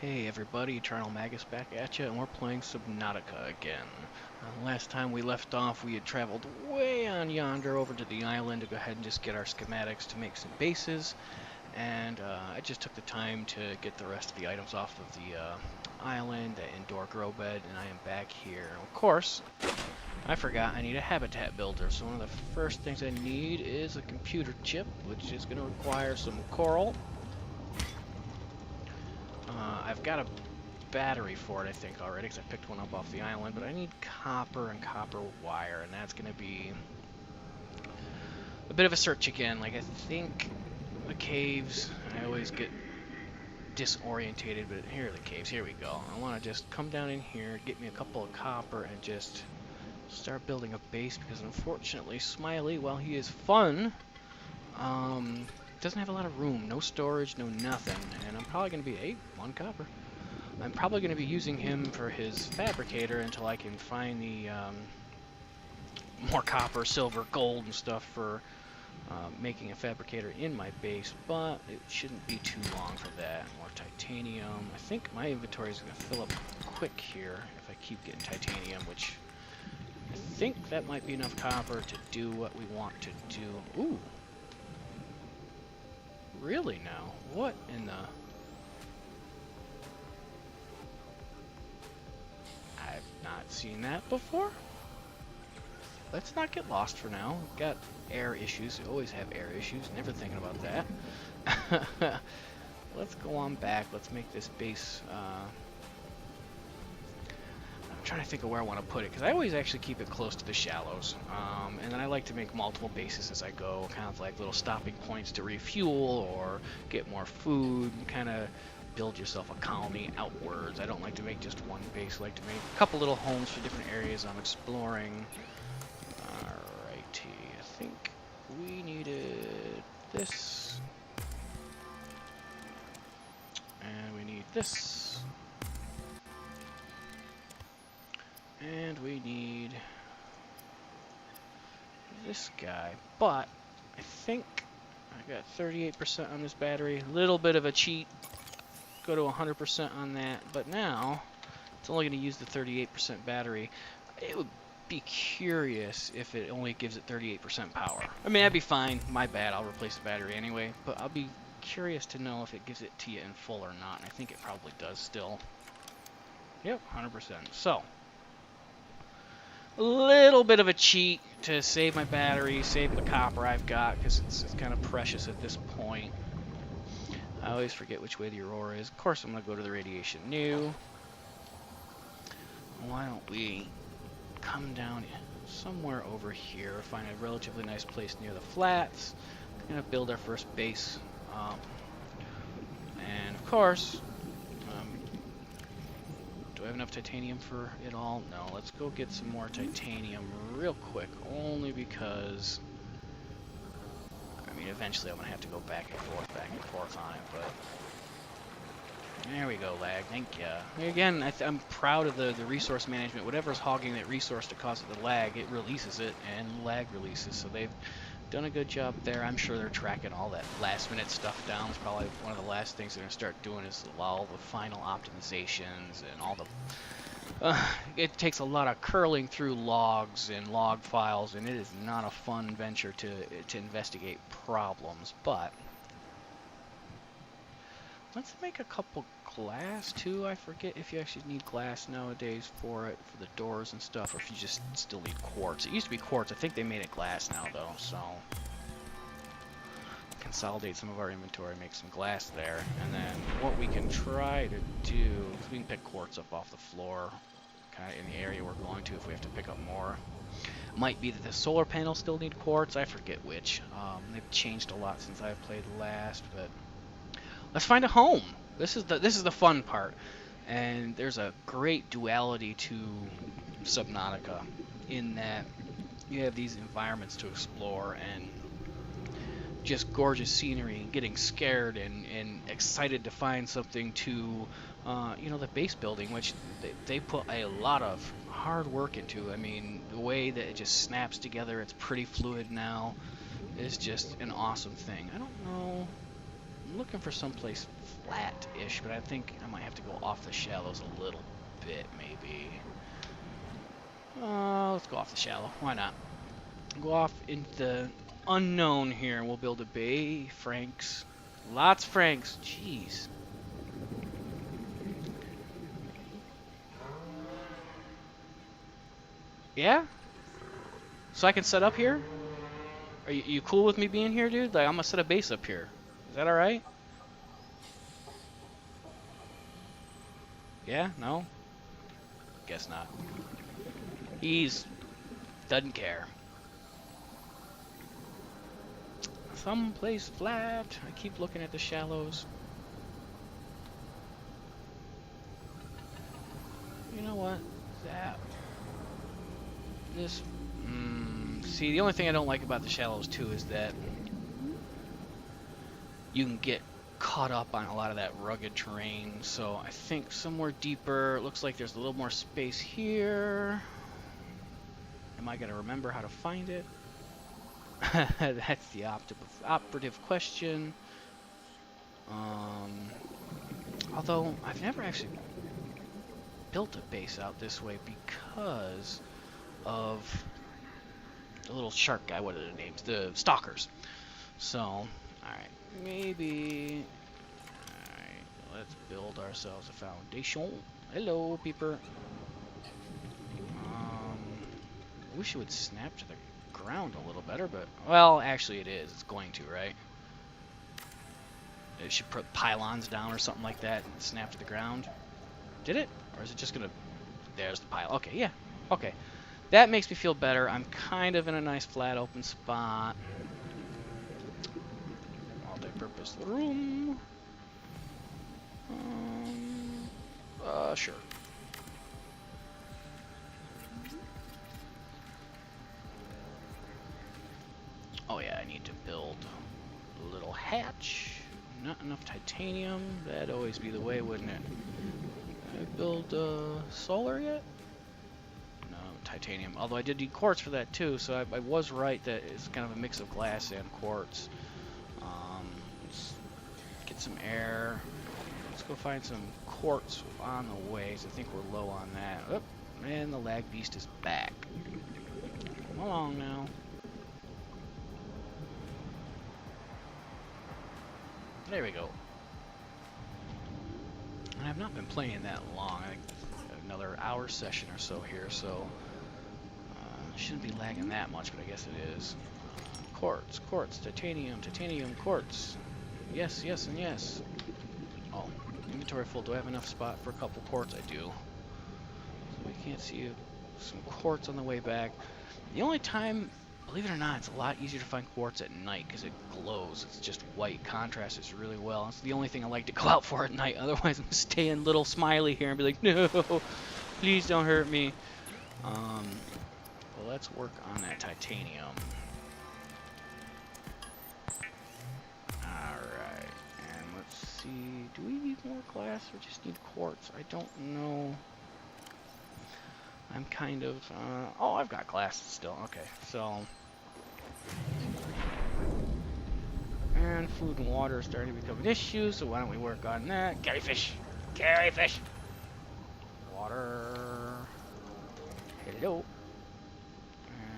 Hey everybody, Eternal Magus back at you, and we're playing Subnautica again. Last time we left off, we had traveled way on yonder over to the island to go ahead and just get our schematics to make some bases, and I just took the time to get the rest of the items off of the island, the indoor grow bed, and I am back here. Of course, I forgot I need a habitat builder, so one of the first things I need is a computer chip, which is going to require some coral. I've got a battery for it, I think, already, because I picked one up off the island, but I need copper and copper wire, and that's going to be a bit of a search again. Like, I think the caves, I always get disorientated, but here are the caves. Here we go. I want to just come down in here, get me a couple of copper, and just start building a base, because unfortunately, Smiley, while he is fun, doesn't have a lot of room. No storage, no nothing, and I'm probably going to be, hey, one copper. I'm probably going to be using him for his fabricator until I can find the more copper, silver, gold, and stuff for making a fabricator in my base, but it shouldn't be too long for that. More titanium. I think my inventory is going to fill up quick here if I keep getting titanium, which I think that might be enough copper to do what we want to do. Ooh. Really now? What in the... I've not seen that before. Let's not get lost for now. We've got air issues. We always have air issues. Never thinking about that. Let's go on back. Let's make this base. I'm trying to think of where I want to put it, because I always actually keep it close to the shallows. And then I like to make multiple bases as I go, kind of like little stopping points to refuel or get more food, and kind of build yourself a colony outwards. I don't like to make just one base. I like to make a couple little homes for different areas I'm exploring. Alrighty, I think we needed this. And we need this. And we need this guy. But I think I got 38% on this battery. Little bit of a cheat. Go to 100% on that. But now it's only going to use the 38% battery. It would be curious if it only gives it 38% power. I mean, that'd be fine. My bad. I'll replace the battery anyway. But I'll be curious to know if it gives it to you in full or not. And I think it probably does still. Yep, 100%. So, a little bit of a cheat to save my battery, save the copper I've got, because it's kind of precious at this point. I always forget which way the aurora is. Of course, I'm going to go to the radiation new. Why don't we come down somewhere over here, find a relatively nice place near the flats, gonna build our first base, and of course, do I have enough titanium for it all? No, let's go get some more titanium real quick, only because, I mean, eventually I'm gonna have to go back and forth on it, but there we go, lag. Thank you. Again, I'm proud of the resource management. Whatever's hogging that resource to cause it to lag, it releases it, and lag releases. So they've done a good job there. I'm sure they're tracking all that last-minute stuff down. It's probably one of the last things they're going to start doing is all the final optimizations and all the... it takes a lot of curling through logs and log files, and it is not a fun venture to investigate problems, but... Let's make a couple glass too. I forget if you actually need glass nowadays for it, for the doors and stuff, or if you just still need quartz. It used to be quartz. I think they made it glass now though, so consolidate some of our inventory, make some glass there, and then what we can try to do, we can pick quartz up off the floor, kind of in the area we're going to if we have to pick up more. Might be that the solar panels still need quartz. I forget which. They've changed a lot since I've played last, but. Let's find a home. This is the fun part, and there's a great duality to Subnautica in that you have these environments to explore and just gorgeous scenery, and getting scared and excited to find something to, you know, the base building, which they put a lot of hard work into. I mean, the way that it just snaps together, it's pretty fluid now, is just an awesome thing. I don't know. I'm looking for someplace flat-ish, but I think I might have to go off the shallows a little bit, maybe. Let's go off the shallow. Why not? Go off into the unknown here, and we'll build a bay. Franks. Lots of Franks. Jeez. Yeah? So I can set up here? Are you cool with me being here, dude? Like, I'm gonna set a base up here. Is that alright? Yeah? No? Guess not. Doesn't care. Someplace flat. I keep looking at the shallows. You know what? Zap. This. See, the only thing I don't like about the shallows too is that you can get caught up on a lot of that rugged terrain. So I think somewhere deeper. It looks like there's a little more space here. Am I gonna remember how to find it? That's the operative question. Although I've never actually built a base out this way because of the little shark guy. What are their names? The stalkers. So, alright, maybe. Alright, let's build ourselves a foundation. Hello, peeper. I wish it would snap to the ground a little better, but well, actually it is. It's going to, right? It should put pylons down or something like that and snap to the ground. Did it? Or is it just gonna? There's the pylon. Okay, yeah. Okay, that makes me feel better. I'm kind of in a nice flat open spot. Multi-purpose room. Sure. Oh yeah, I need to build a little hatch. Not enough titanium. That'd always be the way, wouldn't it? Did I build solar yet? No, titanium. Although I did need quartz for that too, so I was right that it's kind of a mix of glass and quartz. Let's get some air. Let's go find some quartz on the way, so I think we're low on that. Oh, and the lag beast is back. Come along now. There we go. And I've not been playing that long. I think another hour session or so here, so shouldn't be lagging that much, but I guess it is. Quartz, quartz, titanium, titanium, quartz. Yes, yes, and yes. Oh, inventory full. Do I have enough spot for a couple quartz? I do. So we can't see some quartz on the way back. The only time, believe it or not, it's a lot easier to find quartz at night because it glows. It's just white. Contrasts really well. It's the only thing I like to go out for at night. Otherwise, I'm staying little smiley here and be like, no, please don't hurt me. Well, let's work on that titanium. Alright, and let's see. Do we need more glass or just need quartz? I don't know. I'm kind of, oh, I've got glass still. Okay, so. And food and water are starting to become an issue, so why don't we work on that? Carry fish! Carry fish! Water. Hello.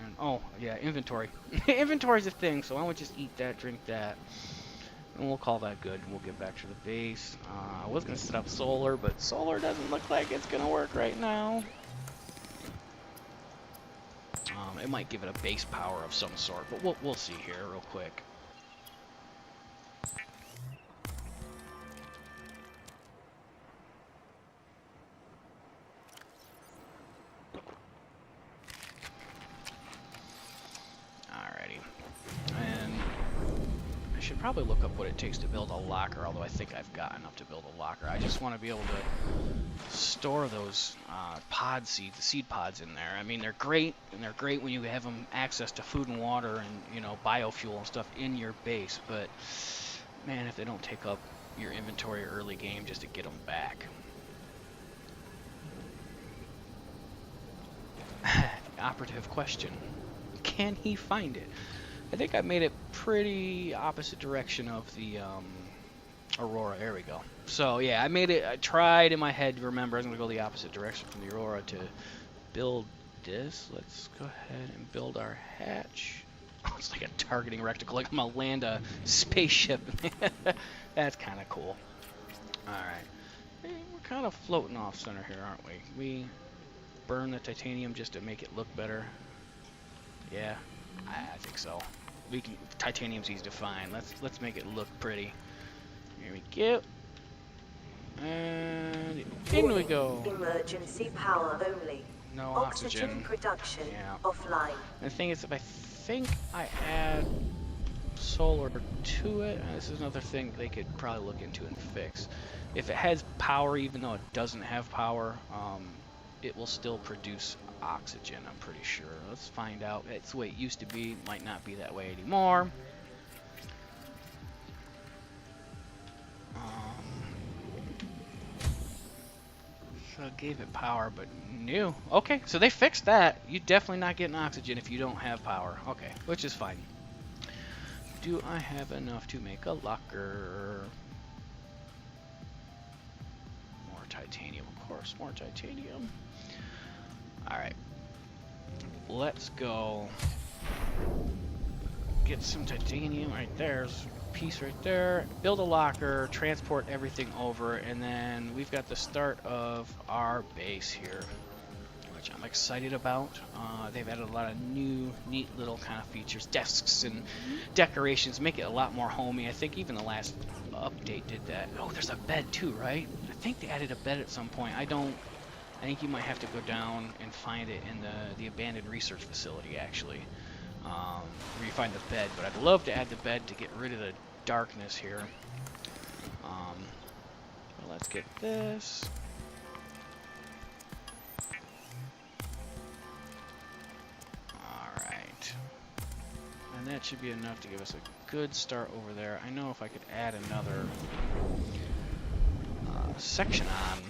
And, oh, yeah, inventory. Inventory's a thing, so why don't we just eat that, drink that. And we'll call that good. We'll get back to the base. I was going to set up solar, but solar doesn't look like it's going to work right now. It might give it a base power of some sort, but we'll see here real quick. Alrighty. And I should probably look up what it takes to build a locker, although I think I've got enough to build a locker. I just want to be able to store those pod seeds, the seed pods in there. I mean, they're great, and they're great when you have them access to food and water and, you know, biofuel and stuff in your base, but man, if they don't take up your inventory early game just to get them back. Operative question. Can he find it? I think I made it pretty opposite direction of the Aurora, there we go. So yeah, I tried in my head to remember I was going to go the opposite direction from the Aurora to build this. Let's go ahead and build our hatch. Oh, it's like a targeting reticle, like I'm going to land a spaceship. That's kind of cool. Alright. Hey, we're kind of floating off center here, aren't we? We burn the titanium just to make it look better. Yeah, I think so. Titanium's easy to find. Let's make it look pretty. Here we go. And in we go. Emergency power only. No Oxygen production offline. And the thing is, if I think I add solar to it, and this is another thing they could probably look into and fix. If it has power, even though it doesn't have power, it will still produce oxygen, I'm pretty sure. Let's find out. It's the way it used to be. Might not be that way anymore. So it gave it power, but new. Okay, so they fixed that. You're definitely not getting oxygen if you don't have power. Okay, which is fine. Do I have enough to make a locker? More titanium, of course. More titanium. Alright. Let's go get some titanium right there. There's a piece right there. Build a locker, transport everything over, and then we've got the start of our base here, which I'm excited about. They've added a lot of new, neat little kind of features, desks and decorations, make it a lot more homey. I think even the last update did that. Oh, there's a bed too, right? I think they added a bed at some point. I think you might have to go down and find it in the abandoned research facility, actually, where you find the bed. But I'd love to add the bed to get rid of the darkness here. Well, let's get this. Alright. And that should be enough to give us a good start over there. I know if I could add another section on,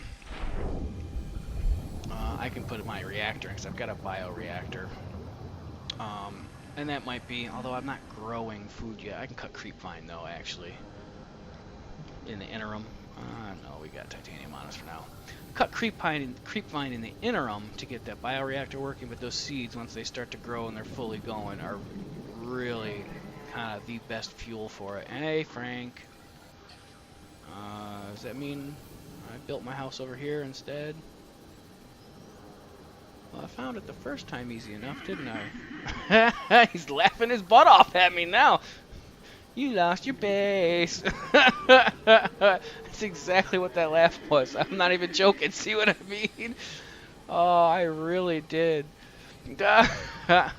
I can put my reactor in, because I've got a bioreactor. And that might be, although I'm not growing food yet, I can cut creepvine though, actually, in the interim. No, we got titanium on us for now. Cut creepvine in the interim to get that bioreactor working, but those seeds, once they start to grow and they're fully going, are really kind of the best fuel for it. And hey, Frank, does that mean I built my house over here instead? Well, I found it the first time easy enough, didn't I? He's laughing his butt off at me now. You lost your base. That's exactly what that laugh was. I'm not even joking. See what I mean? Oh, I really did.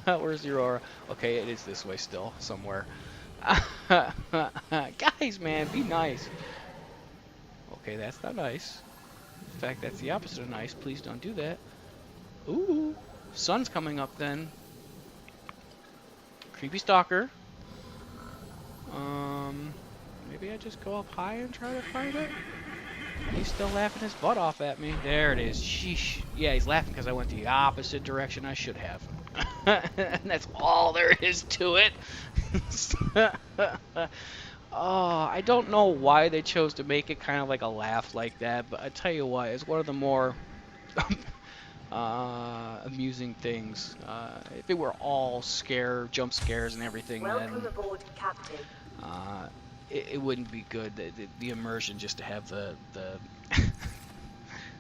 Where's the Aurora? Okay, it is this way still, somewhere. Guys, man, be nice. Okay, that's not nice. In fact, that's the opposite of nice. Please don't do that. Ooh, sun's coming up then. Creepy stalker. Maybe I just go up high and try to find it? He's still laughing his butt off at me. There it is. Sheesh. Yeah, he's laughing because I went the opposite direction I should have. And that's all there is to it. Oh, I don't know why they chose to make it kind of like a laugh like that, but I tell you what, it's one of the more amusing things. If it were all jump scares and everything, Welcome aboard, Captain. It wouldn't be good. The immersion just to have the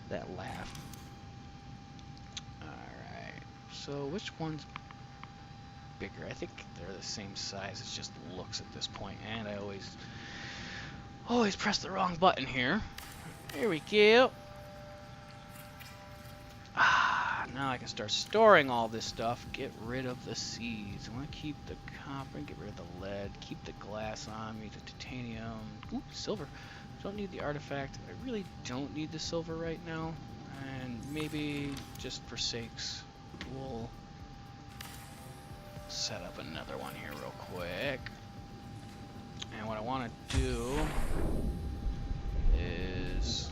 that laugh. Alright, so which one's bigger? I think they're the same size. It just looks at this point, and I always press the wrong button here. Here we go. Now I can start storing all this stuff. Get rid of the seeds. I want to keep the copper and get rid of the lead. Keep the glass on me, the titanium. Ooh, silver. Don't need the artifact. I really don't need the silver right now. And maybe just for sakes, we'll set up another one here real quick. And what I want to do is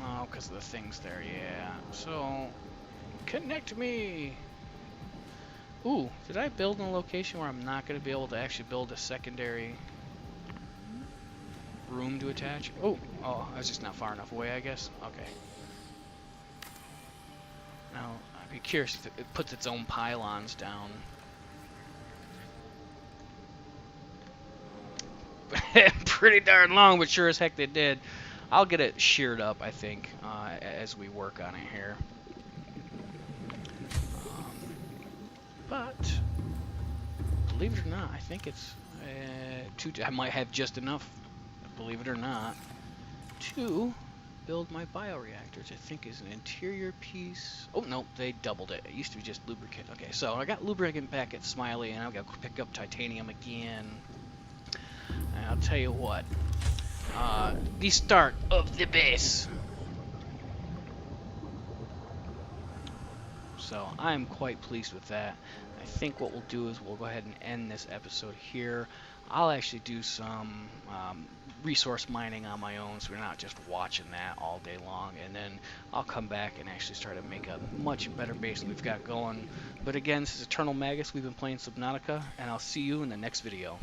oh, because of the things there, yeah. So, connect me. Ooh, did I build in a location where I'm not going to be able to actually build a secondary room to attach? Oh, I was just not far enough away, I guess. Okay. Now, I'd be curious if it puts its own pylons down. Pretty darn long, but sure as heck they did. I'll get it sheared up, I think, as we work on it here. But believe it or not, I think it's I might have just enough, believe it or not, to build my bioreactors. I think is an interior piece. Oh no, they doubled it. It used to be just lubricant. Okay, so I got lubricant back at Smiley, and I've got to pick up titanium again. And I'll tell you what, the start of the base. So I'm quite pleased with that. I think what we'll do is we'll go ahead and end this episode here. I'll actually do some resource mining on my own, so we're not just watching that all day long. And then I'll come back and actually start to make a much better base than we've got going. But again, this is Eternal Magus. We've been playing Subnautica, and I'll see you in the next video.